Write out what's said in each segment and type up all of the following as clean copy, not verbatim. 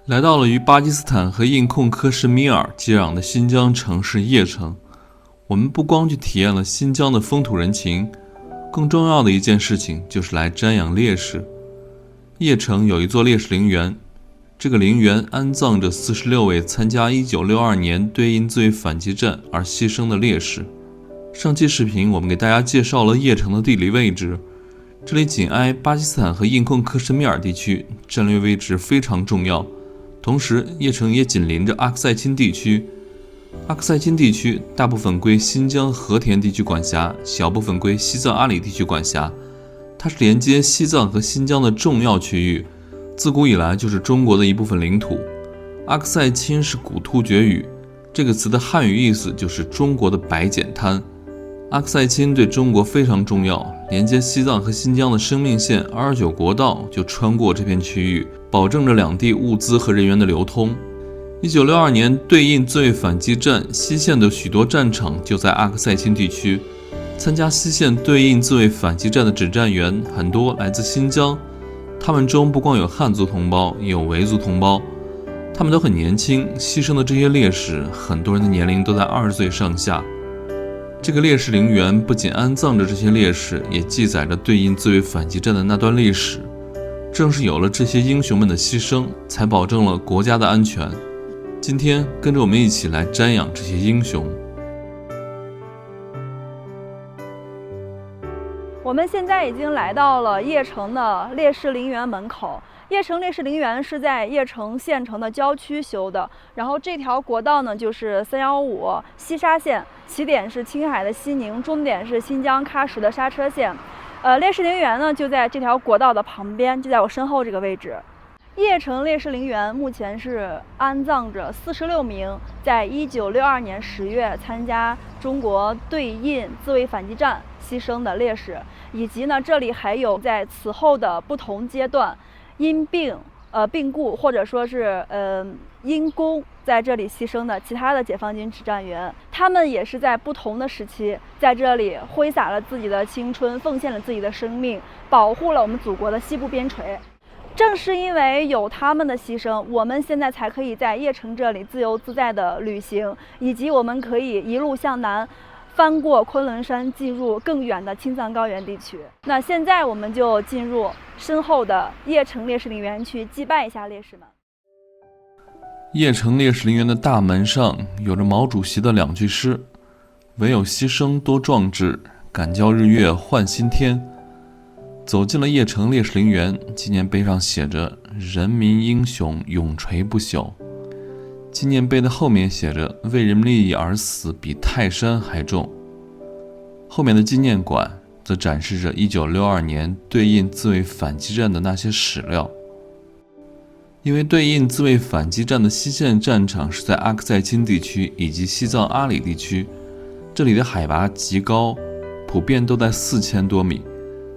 来到了与巴基斯坦和印控克什米尔接壤的新疆城市叶城，我们不光去体验了新疆的风土人情，更重要的一件事情就是来瞻仰烈士。叶城有一座烈士陵园，这个陵园安葬着46位参加1962年对印自卫反击战而牺牲的烈士。上期视频我们给大家介绍了叶城的地理位置，这里紧挨巴基斯坦和印控克什米尔地区，战略位置非常重要。同时，叶城也紧邻着阿克塞钦地区。阿克塞钦地区大部分归新疆和田地区管辖，小部分归西藏阿里地区管辖。它是连接西藏和新疆的重要区域，自古以来就是中国的一部分领土。阿克塞钦是古突厥语，这个词的汉语意思就是中国的白碱滩。阿克塞钦对中国非常重要，连接西藏和新疆的生命线229国道就穿过这片区域，保证着两地物资和人员的流通。1962年对印自卫反击战，西线的许多战场就在阿克塞钦地区。参加西线对印自卫反击战的指战员很多来自新疆，他们中不光有汉族同胞，也有维族同胞，他们都很年轻，牺牲的这些烈士，很多人的年龄都在20岁上下。这个烈士陵园不仅安葬着这些烈士，也记载着对印自卫反击战的那段历史。正是有了这些英雄们的牺牲，才保证了国家的安全。今天跟着我们一起来瞻仰这些英雄。我们现在已经来到了叶城的烈士陵园门口。叶城烈士陵园是在叶城县城的郊区修的，然后这条国道呢就是315西沙线，起点是青海的西宁，终点是新疆喀什的刹车线。烈士陵园呢就在这条国道的旁边，就在我身后这个位置。叶城烈士陵园目前是安葬着46名在1962年10月参加中国对印自卫反击战牺牲的烈士，以及呢这里还有在此后的不同阶段因病故或者说是因公在这里牺牲的其他的解放军指战员，他们也是在不同的时期在这里挥洒了自己的青春，奉献了自己的生命，保护了我们祖国的西部边陲。正是因为有他们的牺牲，我们现在才可以在叶城这里自由自在的旅行，以及我们可以一路向南翻过昆仑山，进入更远的青藏高原地区。那现在我们就进入身后的叶城烈士陵园去祭拜一下烈士们。叶城烈士陵园的大门上有着毛主席的2句诗：唯有牺牲多壮志，敢教日月换新天。走进了叶城烈士陵园，纪念碑上写着人民英雄永垂不朽。纪念碑的后面写着为人民利益而死比泰山还重。后面的纪念馆则展示着1962年对印自卫反击战的那些史料。因为对印自卫反击战的西线战场是在阿克塞钦地区以及西藏阿里地区，这里的海拔极高，普遍都在4000多米。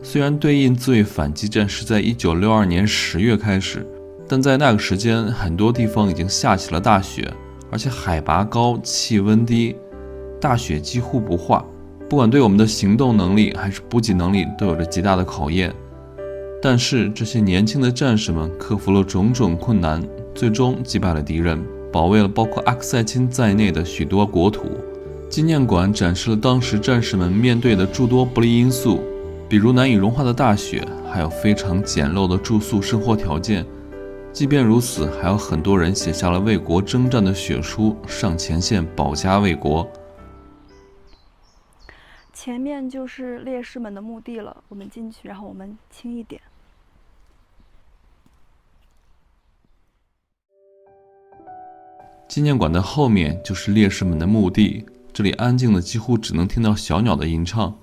虽然对印自卫反击战是在1962年10月开始，但在那个时间，很多地方已经下起了大雪，而且海拔高，气温低，大雪几乎不化，不管对我们的行动能力还是补给能力都有着极大的考验。但是这些年轻的战士们克服了种种困难，最终击败了敌人，保卫了包括阿克塞钦在内的许多国土。纪念馆展示了当时战士们面对的诸多不利因素，比如难以融化的大雪，还有非常简陋的住宿生活条件。即便如此，还有很多人写下了为国征战的血书，上前线保家卫国。前面就是烈士们的墓地了，我们进去，然后我们轻一点。纪念馆的后面就是烈士们的墓地，这里安静的几乎只能听到小鸟的吟唱。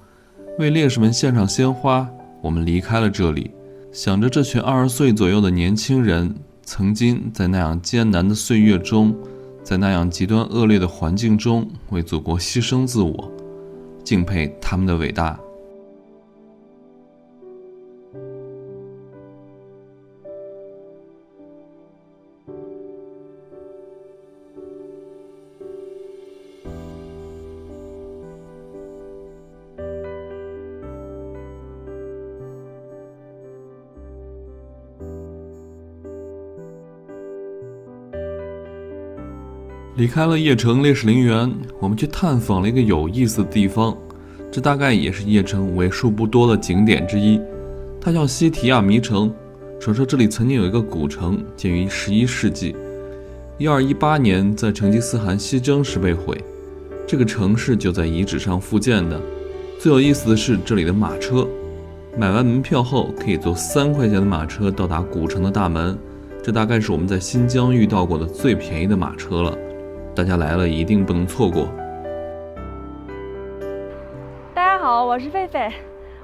为烈士们献上鲜花，我们离开了这里，想着这群20岁左右的年轻人曾经在那样艰难的岁月中，在那样极端恶劣的环境中为祖国牺牲自我，敬佩他们的伟大。离开了邺城烈士陵园，我们去探访了一个有意思的地方，这大概也是邺城为数不多的景点之一，它叫西提亚迷城。传说这里曾经有一个古城，建于11世纪，1218年在成吉思汗西征时被毁。这个城市就在遗址上复建的。最有意思的是这里的马车，买完门票后可以坐3块钱的马车到达古城的大门，这大概是我们在新疆遇到过的最便宜的马车了。大家来了一定不能错过。大家好，我是狒狒，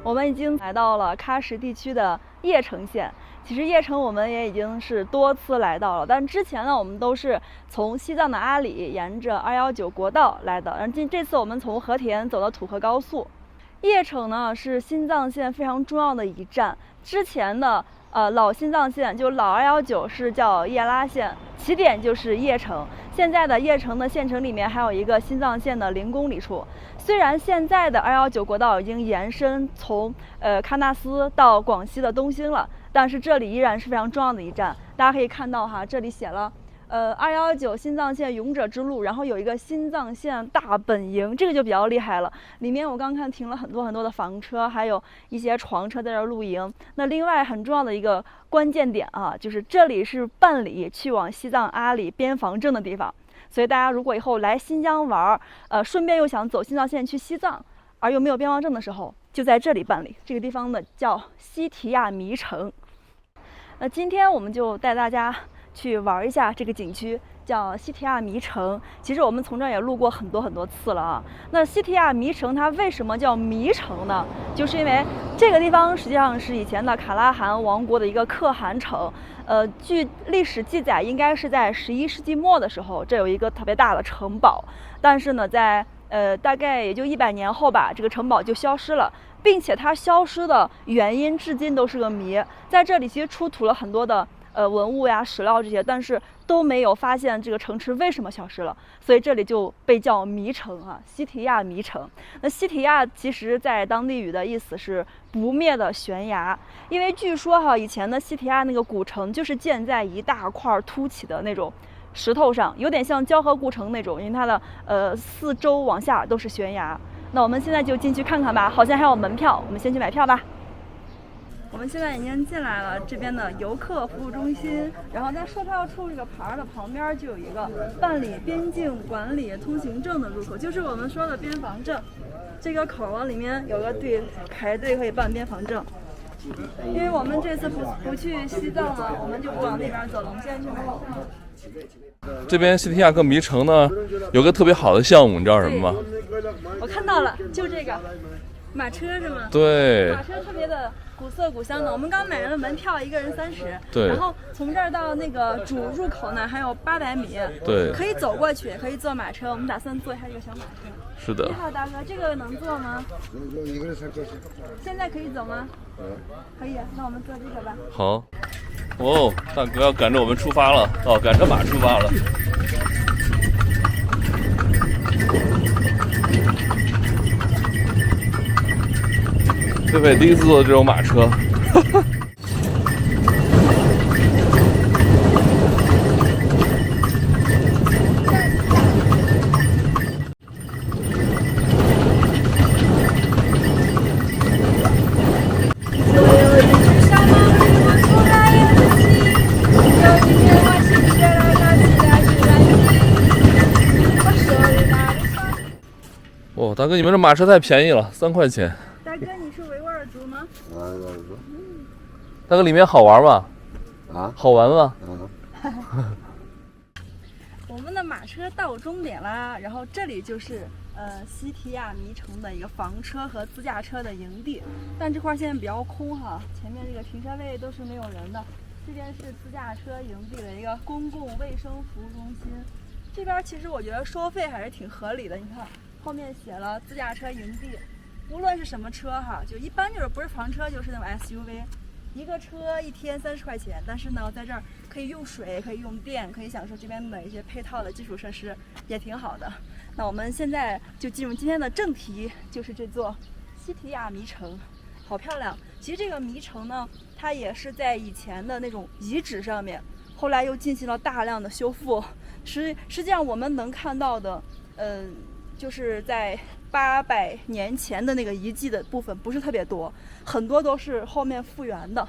我们已经来到了喀什地区的邺城县。其实邺城我们也已经是多次来到了，但之前呢，我们都是从西藏的阿里沿着219国道来的，然后这次我们从和田走到土河高速。邺城呢是新藏线非常重要的一站，之前的老新藏线就老219是叫叶拉线，起点就是邺城。现在的邺城的县城里面还有一个新藏线的0公里处。虽然现在的219国道已经延伸从喀纳斯到广西的东兴了，但是这里依然是非常重要的一站。大家可以看到哈，这里写了219新藏线勇者之路，然后有一个新藏线大本营，这个就比较厉害了。里面我刚看停了很多的房车，还有一些床车在这露营。那另外很重要的一个关键点啊，就是这里是办理去往西藏阿里边防证的地方。所以大家如果以后来新疆玩，顺便又想走新藏线去西藏，而又没有边防证的时候，就在这里办理。这个地方呢叫西提亚迷城。那今天我们就带大家去玩一下这个景区，叫西提亚迷城。其实我们从这儿也路过很多次了啊。那西提亚迷城它为什么叫迷城呢？就是因为这个地方实际上是以前的卡拉汗王国的一个可汗城。据历史记载，应该是在11世纪末的时候，这有一个特别大的城堡。但是呢，在大概也就100年后吧，这个城堡就消失了，并且它消失的原因至今都是个谜。在这里其实出土了很多的文物呀、史料这些，但是都没有发现这个城池为什么消失了，所以这里就被叫迷城啊，西提亚迷城。那西提亚其实在当地语的意思是不灭的悬崖，因为据说哈，以前的西提亚那个古城就是建在一大块凸起的那种石头上，有点像交河故城那种，因为它的四周往下都是悬崖。那我们现在就进去看看吧，好像还有门票，我们先去买票吧。我们现在已经进来了这边的游客服务中心，然后在售票处这个牌的旁边就有一个办理边境管理通行证的入口，就是我们说的边防证。这个口啊里面有个队排队可以办边防证。因为我们这次不去西藏了，我们就不往那边走了，我们现在去买票。这边西提亚跟迷城呢有个特别好的项目，你知道什么吗？我看到了，就这个马车是吗？对，马车特别的古色古香的。我们刚买了门票，一个人30。对。然后从这儿到那个主入口呢，还有800米。对。可以走过去，也可以坐马车。我们打算坐一下这个小马车。是的。你好，大哥，这个能坐吗？一个人才过去。现在可以走吗？可以，那我们坐这个吧。好。哦，大哥要赶着我们出发了，哦，赶着马出发了。狒狒第一次坐这种马车。哦，大哥，你们这马车太便宜了，3块钱。大哥，你是维吾尔族吗？大哥，里面好玩吗？啊，好玩吗？我们的马车到终点啦，然后这里就是西提亚迷城的一个房车和自驾车的营地，但这块现在比较空哈，前面这个停车位都是没有人的。这边是自驾车营地的一个公共卫生服务中心，这边其实我觉得收费还是挺合理的。你看后面写了自驾车营地，无论是什么车哈，就一般就是不是房车就是那种 SUV。一个车1天30块钱，但是呢，在这儿可以用水，可以用电，可以享受这边的一些配套的基础设施，也挺好的。那我们现在就进入今天的正题，就是这座西提亚迷城，好漂亮。其实这个迷城呢，它也是在以前的那种遗址上面，后来又进行了大量的修复，实际上我们能看到的，就是在800年前的那个遗迹的部分不是特别多，很多都是后面复原的，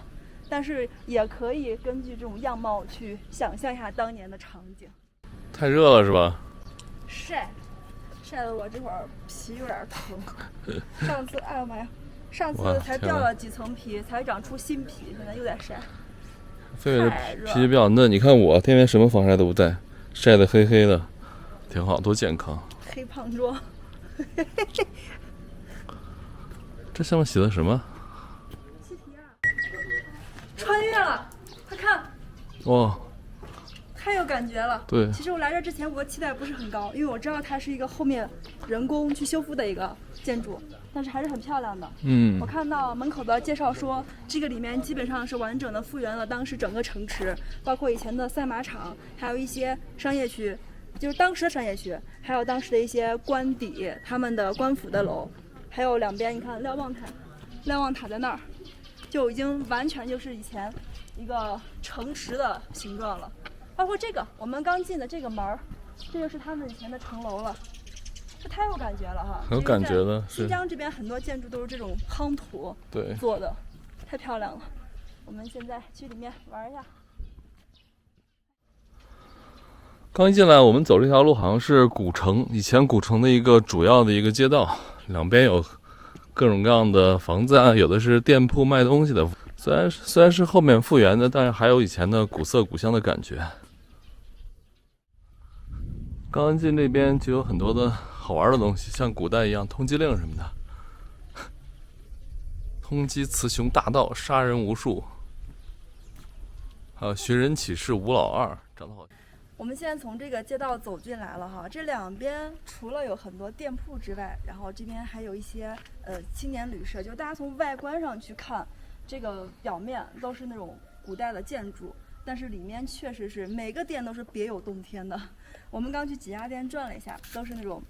但是也可以根据这种样貌去想象一下当年的场景。太热了是吧？晒得我这会儿皮有点疼。上次哎呀妈呀，上次才掉了几层皮，才长出新皮，现在又在晒。狒狒的皮比较嫩，你看我天天什么防晒都不带，晒得黑黑的，挺好，多健康。黑胖妆。这上面写的什么？西提亚，穿越了，快看！哇，太有感觉了。对，其实我来这之前我期待不是很高，因为我知道它是一个后面人工去修复的一个建筑，但是还是很漂亮的。我看到门口的介绍说，这个里面基本上是完整的复原了当时整个城池，包括以前的赛马场，还有一些商业区，就是当时的商业区，还有当时的一些官邸，他们的官府的楼，还有两边你看瞭望塔在那儿，就已经完全就是以前一个城池的形状了。包括这个我们刚进的这个门儿，这就是他们以前的城楼了。这太有感觉了哈！很有感觉的。新疆这边很多建筑都是这种夯土做的，太漂亮了。我们现在去里面玩一下。刚一进来，我们走这条路好像是古城，以前古城的一个主要的一个街道，两边有各种各样的房子啊，有的是店铺卖东西的。虽然是后面复原的，但是还有以前的古色古香的感觉。刚进这边就有很多的好玩的东西，像古代一样通缉令什么的，通缉雌雄大盗，杀人无数，还有寻人启事吴老二，长得好。我们现在从这个街道走进来了哈，这两边除了有很多店铺之外，然后这边还有一些青年旅社，就是大家从外观上去看，这个表面都是那种古代的建筑，但是里面确实是每个店都是别有洞天的。我们刚去几家店转了一下，都是那种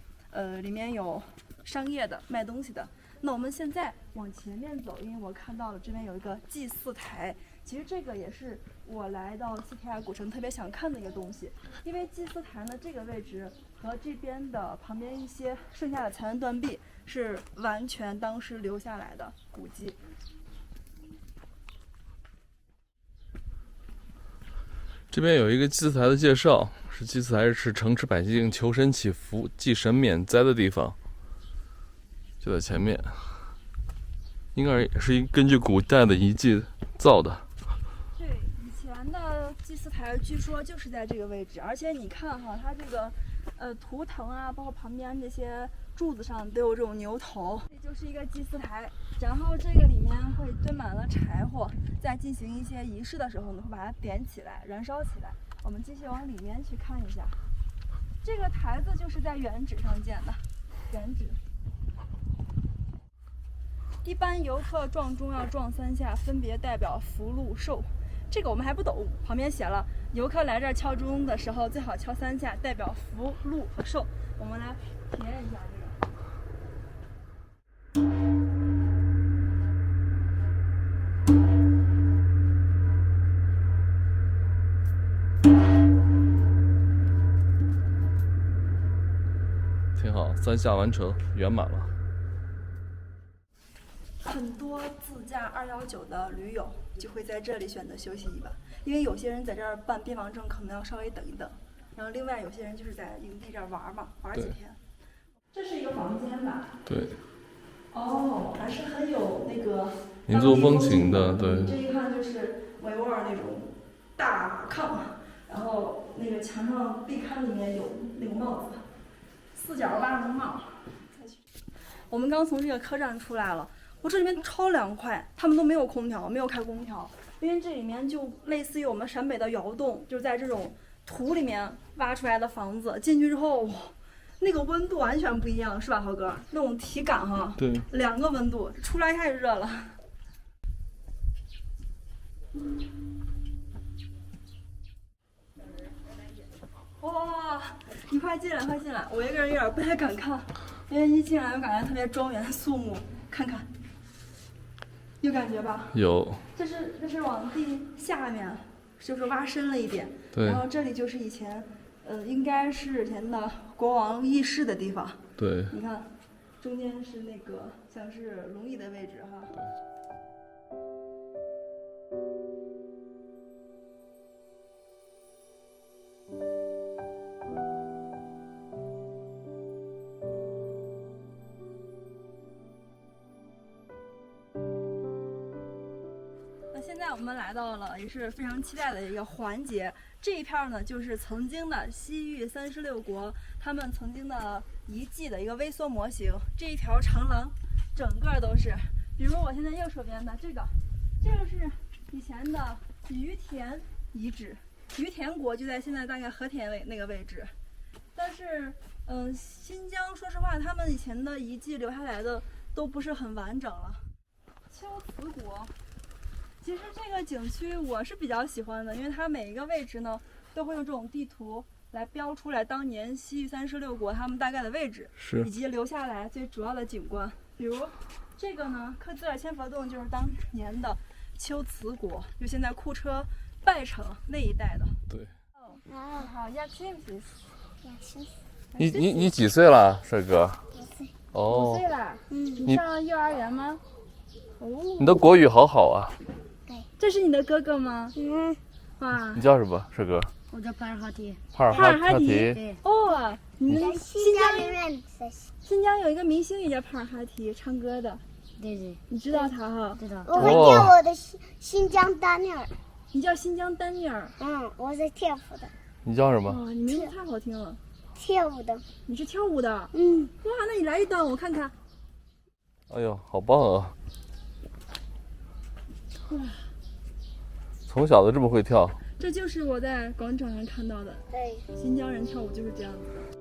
里面有商业的卖东西的。那我们现在往前面走，因为我看到了这边有一个祭祀台，其实这个也是我来到西提亚古城特别想看的一个东西，因为祭祀台呢这个位置和这边的旁边一些剩下的残垣断壁是完全当时留下来的古迹。这边有一个祭祀台的介绍，是祭祀台是城池百姓求神祈福、祭神免灾的地方，就在前面，应该也是根据古代的遗迹造的。对，以前的祭祀台据说就是在这个位置，而且你看哈，它这个图腾啊，包括旁边这些柱子上都有这种牛头，这就是一个祭祀台。然后这个里面会堆满了柴火，在进行一些仪式的时候呢，会把它点起来、燃烧起来。我们继续往里面去看一下，这个台子就是在原址上建的，原址。一般游客撞钟要撞3下，分别代表福禄寿。这个我们还不懂，旁边写了，游客来这儿敲钟的时候最好敲3下，代表福禄和寿。我们来体验一下这个。挺好，3下完成，圆满了。很多自驾219的驴友就会在这里选择休息一晚，因为有些人在这儿办边防证可能要稍微等一等，然后另外有些人就是在营地这儿玩嘛，玩几天。这是一个房间吧？对。哦，还是很有那个民族风情的，对。这一看就是维吾尔那种大炕，然后那个墙上壁龛里面有那个帽子，4角8棱帽。我们刚从这个客栈出来了。我这里面超凉快，他们都没有空调，没有开空调，因为这里面就类似于我们陕北的窑洞，就是在这种土里面挖出来的房子，进去之后，哇，那个温度完全不一样，是吧，豪哥？那种体感哈，对，2个温度，出来太热了。哇，你快进来，快进来！我一个人有点不太敢看，因为一进来就感觉特别庄严肃穆，看看。有感觉吧？有。这是往地下面，就是挖深了一点。对。然后这里就是以前，应该是以前的国王议事的地方。对，你看，中间是那个像是龙椅的位置哈。现在我们来到了也是非常期待的一个环节，这一片呢就是曾经的西域36国他们曾经的遗迹的一个微缩模型。这一条长廊整个都是，比如我现在右手边的这个是以前的于田遗址，于田国就在现在大概和田那个位置。但是新疆说实话他们以前的遗迹留下来的都不是很完整了。龟兹国其实这个景区我是比较喜欢的，因为它每一个位置呢都会用这种地图来标出来当年西域36国他们大概的位置，以及留下来最主要的景观。比如这个呢，克孜尔千佛洞就是当年的龟兹国，就现在库车拜城那一带的。对。好，Yakshimsis。你几岁了，帅哥5岁。哦5岁了。你上幼儿园吗？哦。你的国语好好啊。这是你的哥哥吗？哇。你叫什么，帅哥？我叫帕尔哈提。帕尔哈提。哦，你们新疆有一个明星也叫帕尔哈提，唱歌的。对，你知道他哈？知道。我会叫我的新疆丹尼尔。你叫新疆丹尼尔？我是跳舞的。你叫什么？哦，你名字太好听了。跳舞的。你是跳舞的？哇，那你来一段我看看。哎呦，好棒啊！哇，从小就这么会跳。这就是我在广场上看到的。对，新疆人跳舞就是这样子的。